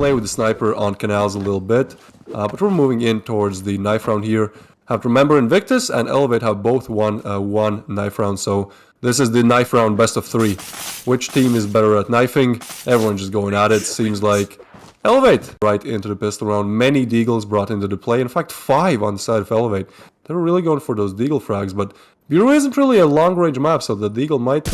play with the sniper on canals a little bit. But we're moving in towards the knife round here. Have to remember Invictus and Elevate have both won one knife round, so this is the knife round best of 3. Which team is better at knifing? Everyone's just going at it. Seems like Elevate right into the pistol round. Many deagles brought into the play. In fact, 5 on the side of Elevate. They were really going for those deagle frags, but Bureau isn't really a long-range map, so the deagle might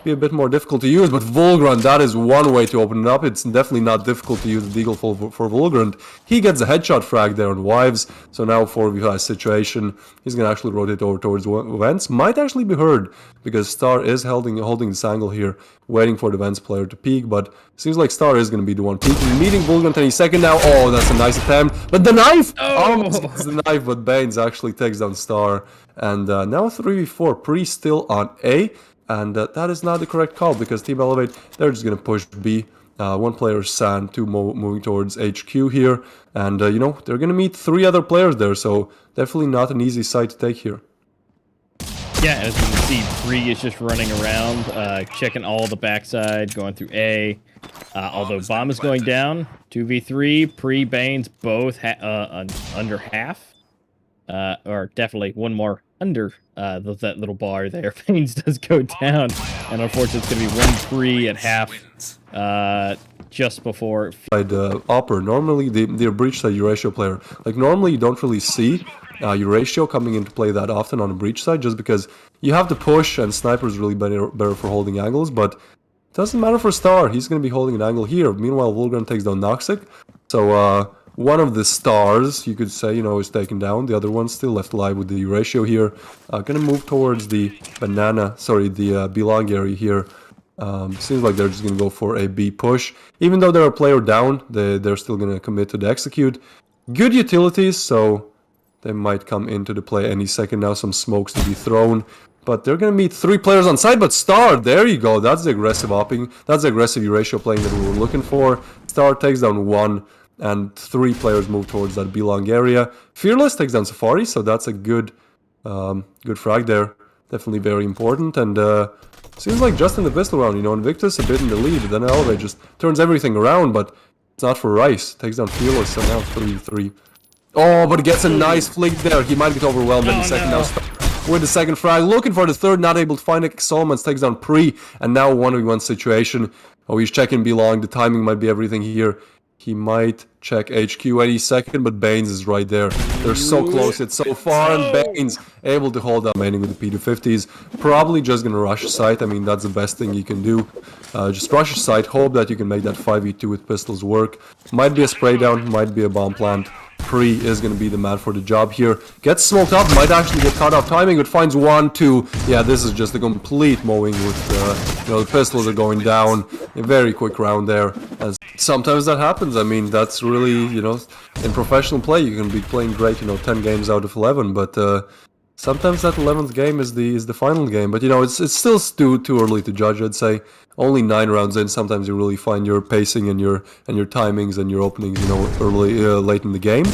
be a bit more difficult to use. But Volgrund, that is one way to open it up. It's definitely not difficult to use the deagle for Volgrund. He gets a headshot frag there on Wives, so now 4v5 situation. He's going to actually rotate over towards Vents. Might actually be heard, because Star is holding this angle here, waiting for the Vents player to peek, but seems like Star is going to be the one peeking. Meeting Volgrund any second now. Oh, that's a nice attempt. But the knife! Almost gets the knife, but Baines actually takes down Star. And now 3v4, Pre still on A. And that is not the correct call, because Team Elevate, they're just going to push B. One player is San, 2 moving towards HQ here. And, you know, they're going to meet 3 other players there, so definitely not an easy side to take here. Yeah, as you can see, Pre is just running around, checking all the backside, going through A. Although Bomb is going down, 2v3, Pre, Baines, both under half. Or definitely one more under that little bar there. Baines does go down, and unfortunately it's going to be 1 Pre at half, just before. Opper, normally the breach side Euratio player, like normally you don't really see Euratio coming into play that often on a breach side, just because you have to push and Sniper is really better for holding angles, but it doesn't matter for Star, he's going to be holding an angle here. Meanwhile, Volgrund takes down Noxic, so one of the stars, you could say, you know, is taken down. The other one's still left alive with the Euratio here. Gonna move towards the the Belong area here. Seems like they're just gonna go for a B push. Even though they're a player down, they're still gonna commit to the execute. Good utilities, so they might come into the play any second now. Some smokes to be thrown. But they're gonna meet 3 players on side, but Star, there you go. That's the aggressive opping. That's the aggressive Euratio playing that we were looking for. Star takes down 1. And 3 players move towards that Belong area. Fearless takes down Safari, so that's a good frag there. Definitely very important. And seems like just in the pistol round, you know, Invictus a bit in the lead. Then Elevate just turns everything around, but it's not for Rice. Takes down Fearless, so now 3-3. Oh, but gets a nice flick there. He might get overwhelmed in the second now. With the second frag, looking for the third, not able to find it. Solomons takes down Pre, and now 1v1 situation. Oh, he's checking Belong. The timing might be everything here. He might check HQ any second, but Baines is right there. They're so close, it's so far, and Baines able to hold up, mainly with the P250s. Probably just gonna rush a site. I mean, that's the best thing you can do. Just rush a site, hope that you can make that 5v2 with pistols work. Might be a spray down, might be a bomb plant. Pre is going to be the man for the job here. Gets smoked up, might actually get caught off timing, but finds 1, 2. Yeah, this is just a complete mowing with, you know, the pistols are going down. A very quick round there. As sometimes that happens. I mean, that's really, you know, in professional play, you can be playing great, you know, 10 games out of 11, but sometimes that 11th game is the final game. But, you know, it's still too early to judge, I'd say. Only 9 rounds in, sometimes you really find your pacing and your timings and your openings, you know, late in the game.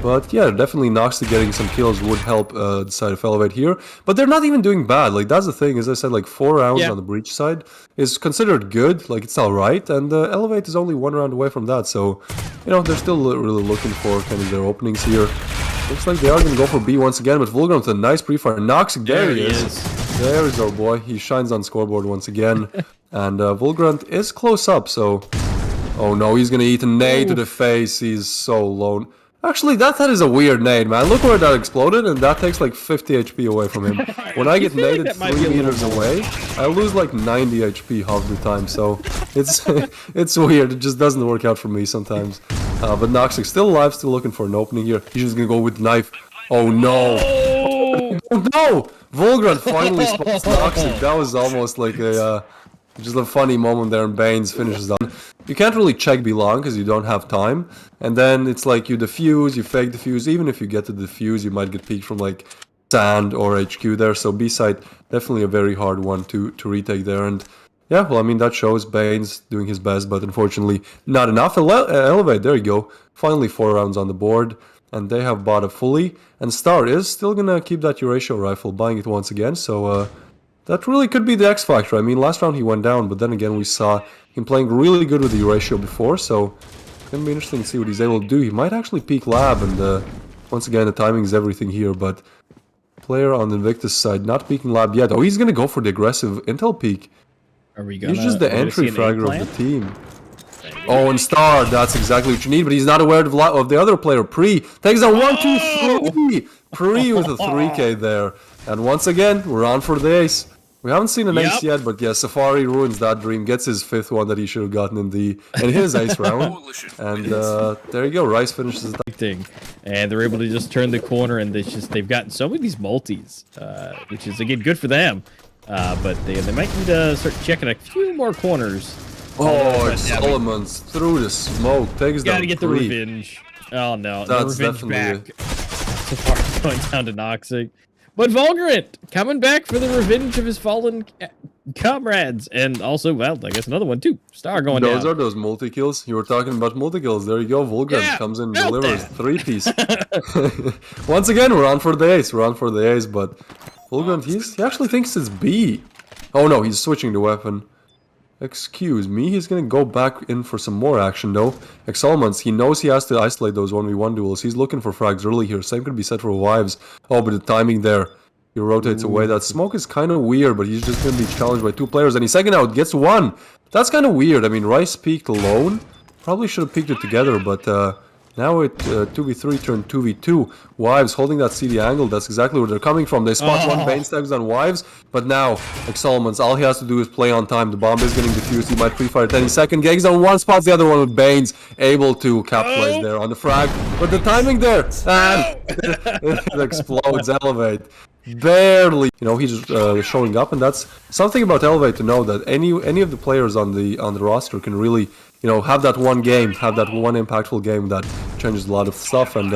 But yeah, definitely Nox getting some kills would help the side of Elevate here. But they're not even doing bad. Like, that's the thing, as I said, like 4 rounds on the breach side is considered good. Like, it's alright. And Elevate is only 1 round away from that. So, you know, they're still really looking for kind of their openings here. Looks like they are going to go for B once again, but Volgrund with a nice pre-fire. Noxic, there he is. There is our boy. He shines on scoreboard once again. And Volgrund is close up, so... Oh no, he's going to eat a nade to the face. He's so lone. Actually, that is a weird nade, man. Look where that exploded, and that takes like 50 HP away from him. When I get naded 3 meters away, I lose like 90 HP half the time, so it's it's weird. It just doesn't work out for me sometimes. But Noxic still alive, still looking for an opening here. He's just gonna go with the knife. Oh no! Oh no! Volgrund finally spots Noxic. That was almost like a just a funny moment there, and Baines finishes on. You can't really check Belong because you don't have time, and then it's like you defuse, you fake defuse. Even if you get to defuse, you might get peeked from like Sand or HQ there. So B side definitely a very hard one to retake there. And yeah, well, I mean, that shows Baines doing his best, but unfortunately not enough. Elevate, there you go. Finally 4 rounds on the board, and they have bought it fully. And Star is still gonna keep that Euratio rifle, buying it once again. So that really could be the X factor. I mean, last round he went down, but then again we saw him playing really good with the Euratio before, so gonna be interesting to see what he's able to do. He might actually peek lab, and once again, the timing is everything here, but player on the Invictus side not peeking lab yet. Oh, he's gonna go for the aggressive intel peek. Are we gonna? He's just the entry see an fragger eggplant? of the team. Oh, and Star, that's exactly what you need, but he's not aware of the other player. Pre takes a 1-2-3. Pre with a 3K there. And once again, we're on for the ace. We haven't seen an ace yet, but yeah, Safari ruins that dream, gets his 5th one that he should have gotten in his ace round. And there you go, Rice finishes the thing. And they're able to just turn the corner, and they've gotten so many of these multis, which is, again, good for them. But they might need to start checking a few more corners. Oh, it's Solomon's through the smoke, takes down Gotta get the Pre. revenge. Oh no, That's the revenge definitely back. Safari going down to Noxic. But Vulgarant coming back for the revenge of his fallen comrades. And also, well, I guess another one too. Star going down. Those are those multi-kills. You were talking about multi-kills. There you go. Vulgarant comes in and delivers 3-piece. Once again, we're on for the ace. We're on for the ace, but Vulgarant, he actually thinks it's B. Oh no, he's switching the weapon. Excuse me, he's gonna go back in for some more action though. Exalmans, he knows he has to isolate those 1v1 duels. He's looking for frags early here. Same could be said for Wives. Oh, but the timing there. He rotates away. That smoke is kind of weird, but he's just gonna be challenged by 2 players. And he's second out, gets 1. That's kind of weird. I mean, Rice peeked alone. Probably should have peeked it together, but now it 2v3 turned 2v2. Wives holding that CD angle. That's exactly where they're coming from. They spot 1 Bane Stags on Wives, but now Exalmans, all he has to do is play on time. The bomb is getting defused. He might pre-fire at any second. Gigs on 1, spots the other one with Banes, able to capitalize there on the frag. But the timing there, and it explodes. Elevate. Barely, you know, he's showing up, and that's something about Elevate to know that any of the players on the roster can really, you know, have that one game, have that one impactful game that changes a lot of stuff. And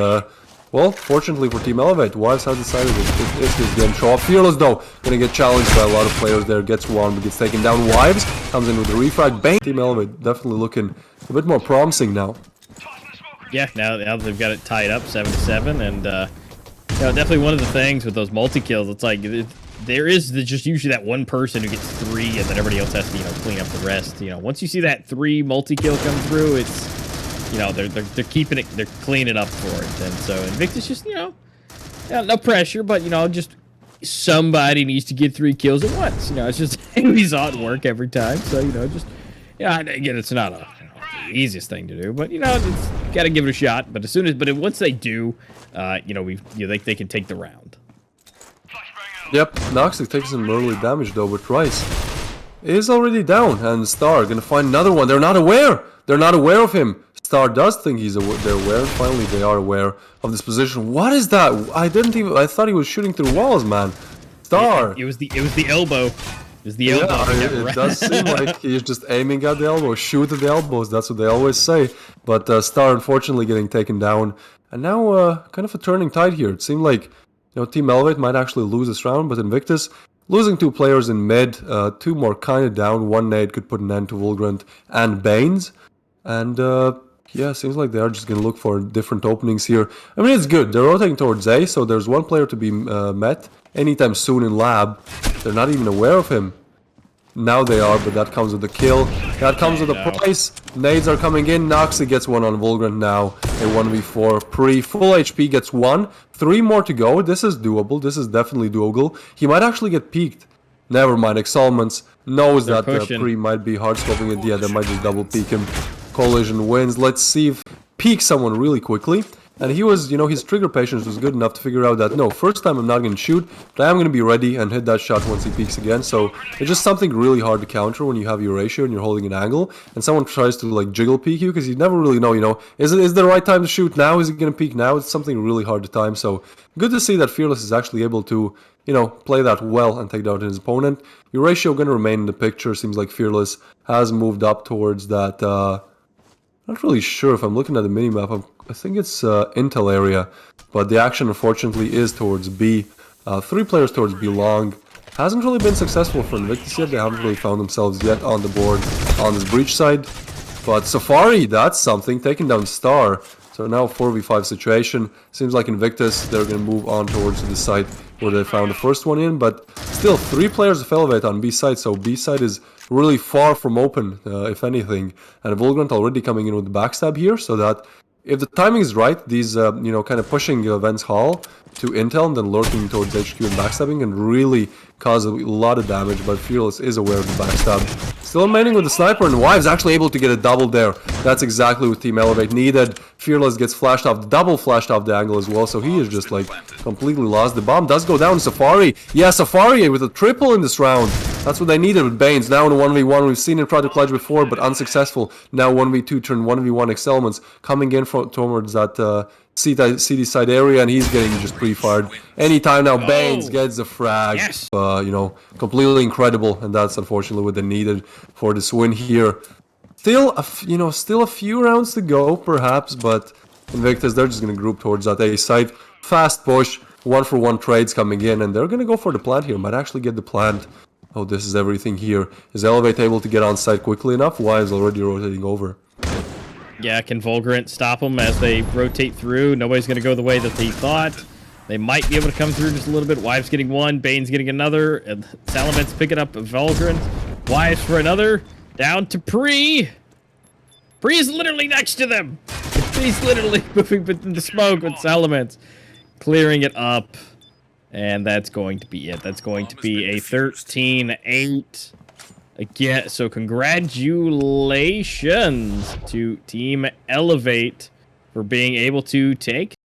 well, fortunately for Team Elevate, Wives has decided it's this game. Show off. Fearless though, gonna get challenged by a lot of players there. Gets 1, but gets taken down. Wives comes in with the refrag. Bang. Team Elevate definitely looking a bit more promising now. Yeah, now they've got it tied up 7-7, and you know, definitely one of the things with those multi-kills, it's like there is just usually that one person who gets 3, and then everybody else has to, you know, clean up the rest. You know, once you see that 3 multi-kill come through, it's, you know, they're keeping it, they're cleaning up for it. And so Invictus just, you know, no pressure, but you know, just somebody needs to get 3 kills at once. You know, it's just he's on work every time. So you know, just yeah, again, it's not the easiest thing to do, but you know, it's got to give it a shot. But once they do, you know, they can take the round. Yep, Noxic takes some early damage though, but Rice is already down, and Star gonna find another one. They're not aware. They're not aware of him. Star does think they're aware, and finally they are aware of this position. What is that? I thought he was shooting through walls, man. Star. It was the elbow. Is the elbow. Yeah, it does seem like he's just aiming at the elbow, shoot at the elbows, that's what they always say. But Star unfortunately getting taken down. And now kind of a turning tide here. It seemed like, you know, Team Elevate might actually lose this round, but Invictus losing 2 players in mid, 2 more kind of down. 1 nade could put an end to Vulgarant and Banes. And yeah, seems like they are just going to look for different openings here. I mean, it's good. They're rotating towards A, so there's 1 player to be met anytime soon in lab. They're not even aware of him. Now they are, but that comes with the kill. That comes with a price. Nades are coming in. Noxy gets 1 on Vulgarant now. A 1v4. Pre full HP gets 1. 3 more to go. This is doable. This is definitely doable. He might actually get peeked. Never mind. Exalmans knows that Pre might be hard scoping it. Yeah, they might just double peek him. Collision wins. Let's see if peek someone really quickly. And he was, you know, his trigger patience was good enough to figure out that, no, first time I'm not going to shoot, but I am going to be ready and hit that shot once he peeks again. So it's just something really hard to counter when you have your ratio and you're holding an angle, and someone tries to, like, jiggle peek you, because you never really know, you know, is the right time to shoot now? Is it going to peek now? It's something really hard to time. So good to see that Fearless is actually able to, you know, play that well and take down his opponent. Your ratio going to remain in the picture. Seems like Fearless has moved up towards that, not really sure if I'm looking at the minimap. I think it's Intel area, but the action unfortunately is towards B. 3 players towards B long. Hasn't really been successful for Invictus yet. They haven't really found themselves yet on the board on this breach side. But Safari, that's something, taking down Star. So now 4v5 situation. Seems like Invictus, they're going to move on towards the side where they found the first one in, but still 3 players of Elevate on B side, so B side is really far from open, if anything. And Volgrant already coming in with the backstab here, so that if the timing is right, these, you know, kind of pushing Vents Hall to Intel and then lurking towards HQ and backstabbing can really cause a lot of damage, but Fearless is aware of the backstab. Still remaining with the sniper, and Wives actually able to get a double there. That's exactly what Team Elevate needed. Fearless gets flashed off, double flashed off the angle as well, so he is just like completely lost. The bomb does go down. Safari, yeah, Safari with a triple in this round. That's what they needed with Banes. Now in a 1v1, we've seen it try to clutch before, but unsuccessful. Now 1v2 turn 1v1 Excelments coming in towards that CD side area, and he's getting just pre-fired. Anytime now, Banes gets the frag. Yes. You know, completely incredible, and that's unfortunately what they needed for this win here. Still, still a few rounds to go, perhaps, but Invictus, they're just gonna group towards that A side. Fast push, 1-for-1 trades coming in, and they're gonna go for the plant here. Might actually get the plant. Oh, this is everything here. Is Elevate able to get on site quickly enough? Why is already rotating over? Yeah, can Volgrant stop them as they rotate through? Nobody's going to go the way that they thought. They might be able to come through just a little bit. Wives getting one, Bane's getting another. And Salamence picking up Volgrant. Wives for another. Down to Pre. Pre is literally next to them. He's literally moving in the smoke with Salamence. Clearing it up. And that's going to be it. That's going to be a 13-8. Again, so congratulations to Team Elevate for being able to take